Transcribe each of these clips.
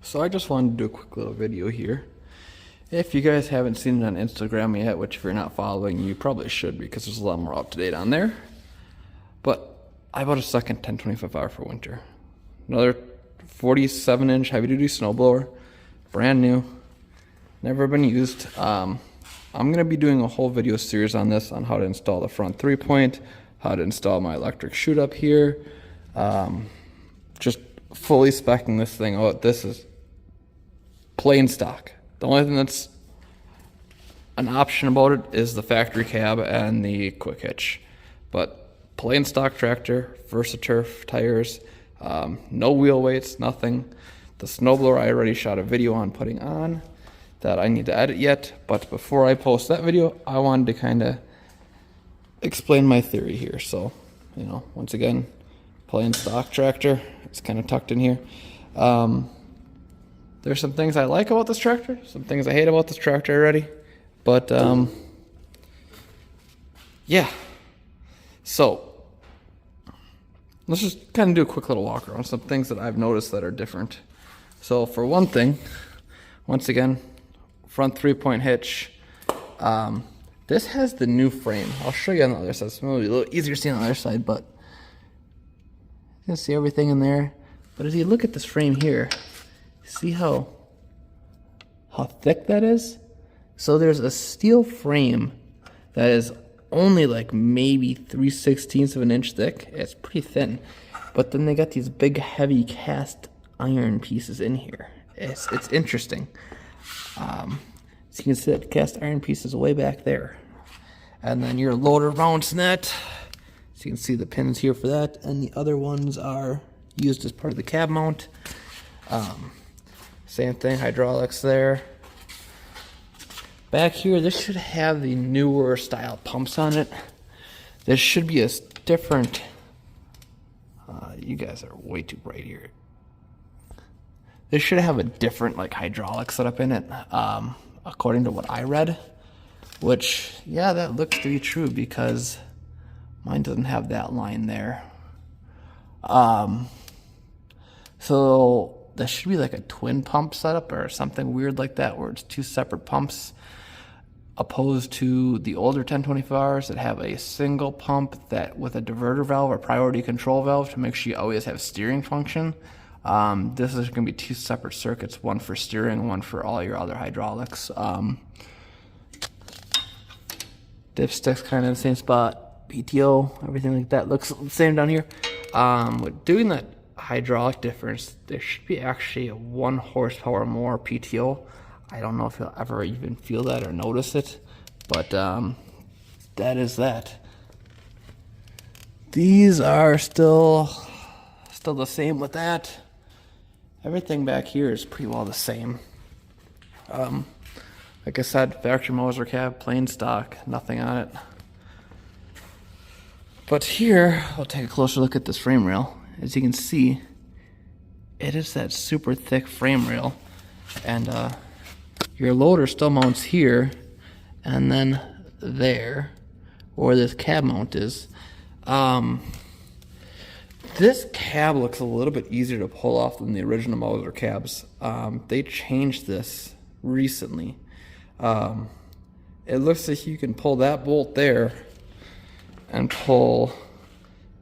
So I just wanted to do a quick little video here. If you guys haven't seen it on Instagram yet, which if you're not following, you probably should because there's a lot more up to date on there. But I bought a second 1025R for winter. Another 47-inch heavy-duty snowblower, brand new, never been used. I'm going to be doing a whole video series on this, on how to install the front 3-point, how to install my electric chute up here, just fully speccing this thing out. This is plain stock. The only thing that's an option about it is the factory cab and the quick hitch. But plain stock tractor, VersaTurf tires, no wheel weights, nothing. The snowblower I already shot a video on putting on that I need to edit yet. But before I post that video, I wanted to kind of explain my theory here. So, you know, once again, plain stock tractor. It's kind of tucked in here. There's some things I like about this tractor, some things I hate about this tractor already, but yeah. So let's just kind of do a quick little walk around some things that I've noticed that are different. So for one thing, once again, front 3-point hitch. This has the new frame. I'll show you on the other side. It's maybe a little easier to see on the other side, but you can see everything in there. But as you look at this frame here, see how thick that is? So there's a steel frame that is only like maybe 3/16 of an inch thick. It's pretty thin. But then they got these big heavy cast iron pieces in here. It's interesting. So you can see that cast iron piece is way back there. And then your loader mounts net. So you can see the pins here for that. And the other ones are used as part of the cab mount. Same thing, hydraulics there. Back here, this should have the newer style pumps on it. This should be a different, you guys are way too bright here. This should have a different like hydraulic setup in it, according to what I read. Which, yeah, that looks to be true because mine doesn't have that line there. So there should be like a twin pump setup or something weird like that, where it's two separate pumps, opposed to the older 1025Rs that have a single pump that with a diverter valve or priority control valve to make sure you always have steering function. This is going to be two separate circuits, one for steering, one for all your other hydraulics. Dipstick's kind of in the same spot. PTO, everything like that looks the same down here. With doing that hydraulic difference, there should be actually a 1 horsepower more PTO. I don't know if you'll ever even feel that or notice it, but that is that. These are still the same with that. Everything back here is pretty well the same. Like I said, factory Moser cab, plain stock, nothing on it. But here, I'll take a closer look at this frame rail. As you can see, it is that super thick frame rail, and your loader still mounts here and then there where this cab mount is. This cab looks a little bit easier to pull off than the original Moser cabs. They changed this recently. It looks like you can pull that bolt there and pull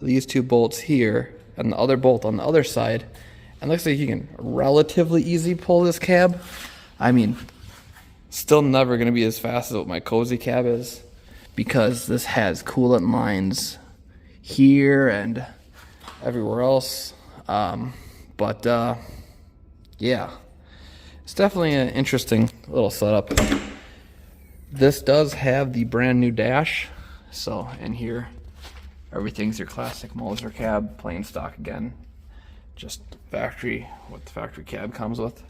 these two bolts here and the other bolt on the other side, and looks like you can relatively easy pull this cab. I mean, still never going to be as fast as what my Cozy cab is, because this has coolant lines here and everywhere else. But yeah, it's definitely an interesting little setup. This does have the brand new dash, so in here everything's your classic Moser cab, plain stock again, just factory, what the factory cab comes with.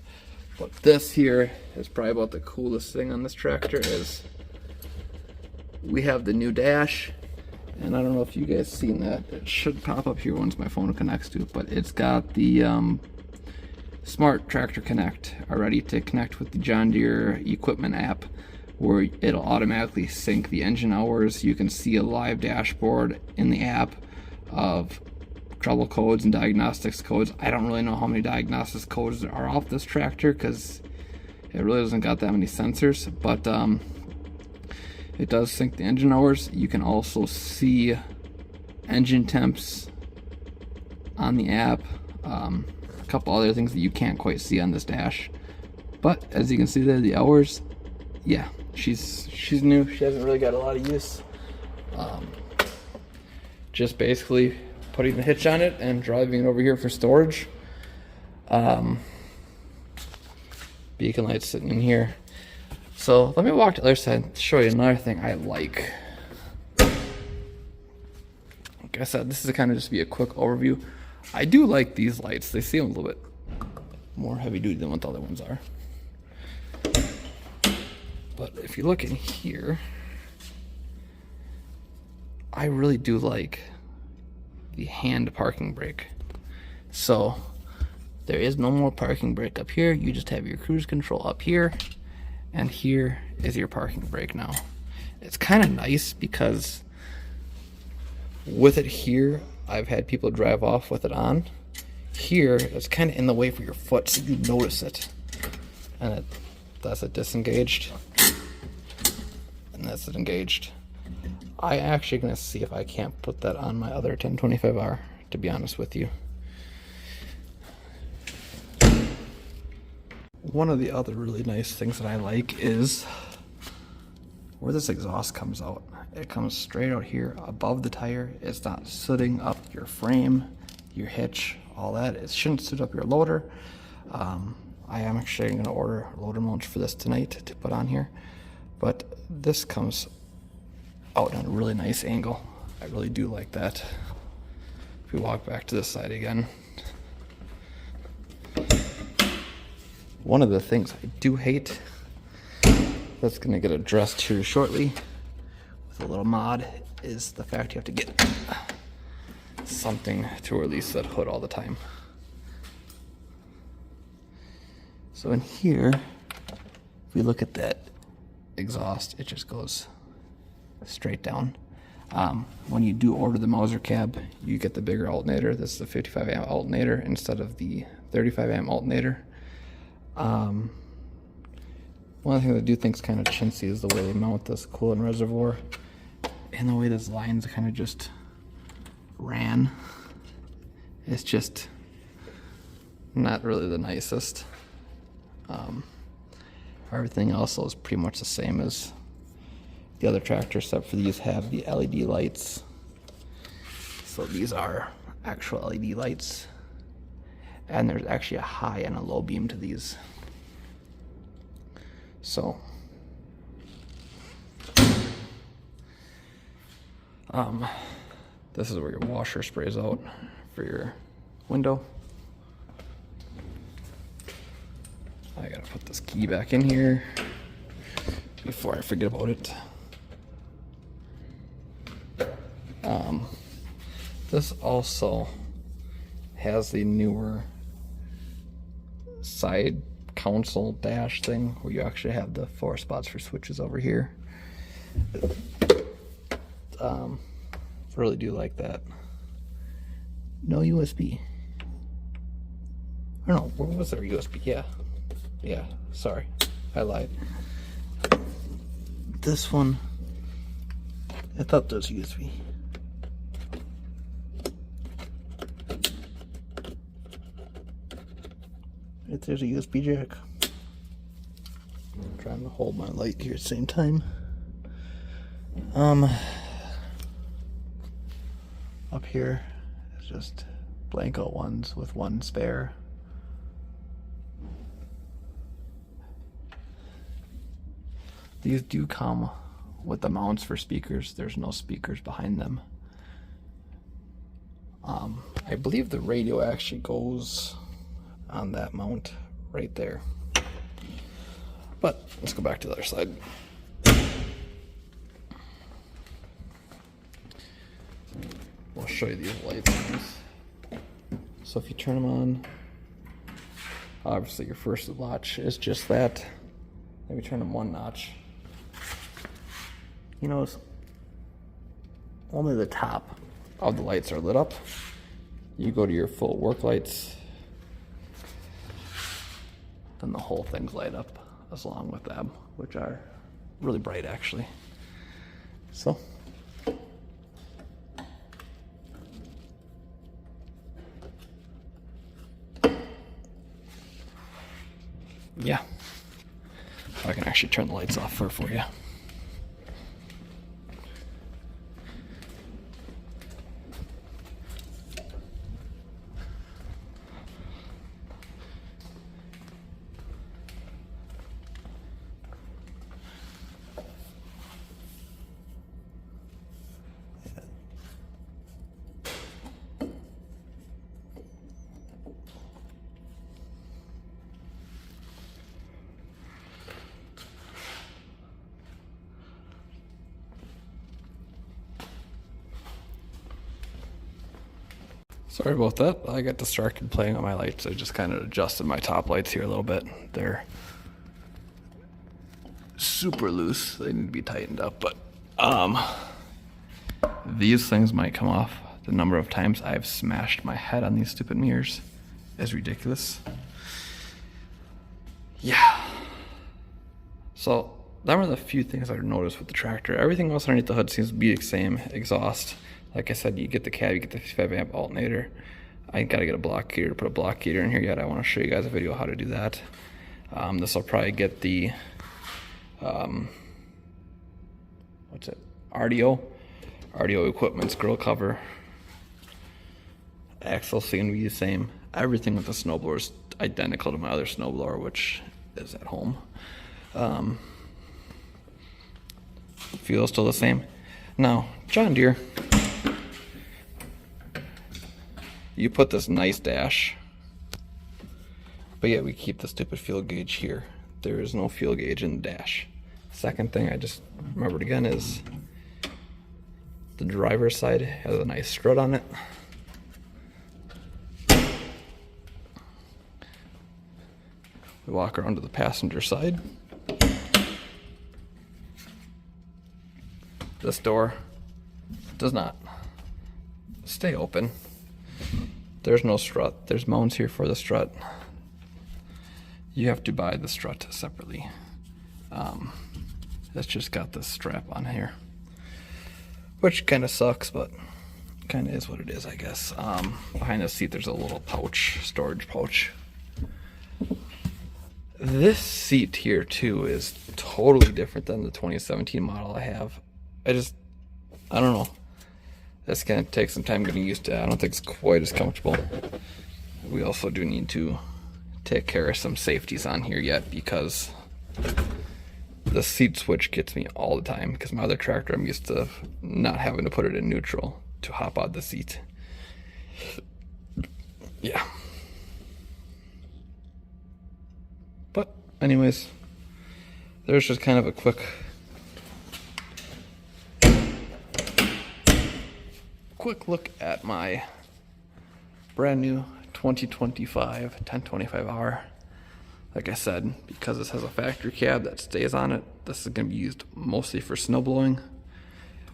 But this here is probably about the coolest thing on this tractor. Is we have the new dash, and I don't know if you guys seen that. It should pop up here once my phone connects to it, but it's got the Smart Tractor Connect already to connect with the John Deere equipment app, where it'll automatically sync the engine hours. You can see a live dashboard in the app of trouble codes and diagnostics codes. I don't really know how many diagnostics codes there are off this tractor because it really doesn't got that many sensors, but it does sync the engine hours. You can also see engine temps on the app. A couple other things that you can't quite see on this dash. But as you can see there, the hours, yeah, she's new. She hasn't really got a lot of use. Just basically putting the hitch on it and driving it over here for storage. Beacon lights sitting in here. So let me walk to the other side and show you another thing I like. Like I said, this is kind of just be a quick overview. I do like these lights. They seem a little bit more heavy duty than what the other ones are. But if you look in here, I really do like the hand parking brake. So there is no more parking brake up here. You just have your cruise control up here, and here is your parking brake now. It's kind of nice because with it here, I've had people drive off with it on. Here, it's kind of in the way for your foot, so you notice it. And that's it disengaged. And that's it engaged. I actually gonna see if I can't put that on my other 1025R, to be honest with you. One of the other really nice things that I like is where this exhaust comes out. It comes straight out here above the tire. It's not sitting up your frame, your hitch, all that. It shouldn't sit up your loader. I am actually going to order loader mounts for this tonight to put on here. But this comes out on a really nice angle. I really do like that. If we walk back to this side again. One of the things I do hate that's going to get addressed here shortly with a little mod is the fact you have to get something to release that hood all the time. So in here, if we look at that exhaust, it just goes straight down. When you do order the Mauser cab, you get the bigger alternator. This is a 55 amp alternator instead of the 35 amp alternator. One of the things I do think is kind of chintzy is the way they mount this coolant reservoir and the way this line's kind of just ran. It's just not really the nicest. Everything else is pretty much the same as the other tractor, except for these have the LED lights. So these are actual LED lights. And there's actually a high and a low beam to these. So this is where your washer sprays out for your window. I gotta put this key back in here before I forget about it. This also has the newer side console dash thing where you actually have the 4 spots for switches over here. Really do like that. No USB. I don't know, where was there USB? Yeah, sorry, I lied. This one, I thought there was USB. Right there's a USB jack. I'm trying to hold my light here at the same time. Up here is just blank ones with one spare. These do come with the mounts for speakers. There's no speakers behind them. I believe the radio actually goes on that mount right there. But let's go back to the other side. We'll show you these lights. So if you turn them on, obviously your first watch is just that. Maybe turn them one notch. You notice only the top of the lights are lit up. You go to your full work lights, then the whole thing's light up as along with them, which are really bright actually. So yeah, I can actually turn the lights off for you. Sorry about that. I got distracted playing on my lights. I just kind of adjusted my top lights here a little bit. They're super loose. They need to be tightened up, but these things might come off. The number of times I've smashed my head on these stupid mirrors is ridiculous. Yeah. So that were the few things I noticed with the tractor. Everything else underneath the hood seems to be the same. Exhaust. Like I said, you get the cab, you get the 55 amp alternator. I gotta get a block heater to put a block heater in here yet. I want to show you guys a video how to do that. This will probably get the what's it? RDO Equipment's grill cover. Axle seem to be the same. Everything with the snowblower is identical to my other snowblower, which is at home. Fuel's still the same. Now, John Deere, you put this nice dash, but yet we keep the stupid fuel gauge here. There is no fuel gauge in the dash. Second thing I just remembered again is the driver's side has a nice strut on it. We walk around to the passenger side. This door does not stay open. There's no strut. There's mounts here for the strut. You have to buy the strut separately. It's just got this strap on here, which kind of sucks, but kind of is what it is, I guess. Behind the seat there's a little pouch, storage pouch. This seat here too is totally different than the 2017 model I have. I don't know. It's gonna take some time getting used to. I don't think it's quite as comfortable. We also do need to take care of some safeties on here yet, because the seat switch gets me all the time, because my other tractor I'm used to not having to put it in neutral to hop out the seat. Yeah. But anyways, there's just kind of a quick look at my brand new 2025 1025R. Like I said, because this has a factory cab that stays on it, this is going to be used mostly for snow blowing,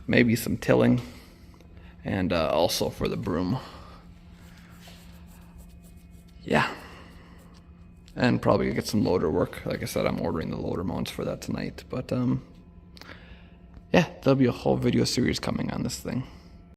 maybe some tilling, and also for the broom. Yeah. And probably get some loader work. Like I said, I'm ordering the loader mounts for that tonight. But yeah, there'll be a whole video series coming on this thing.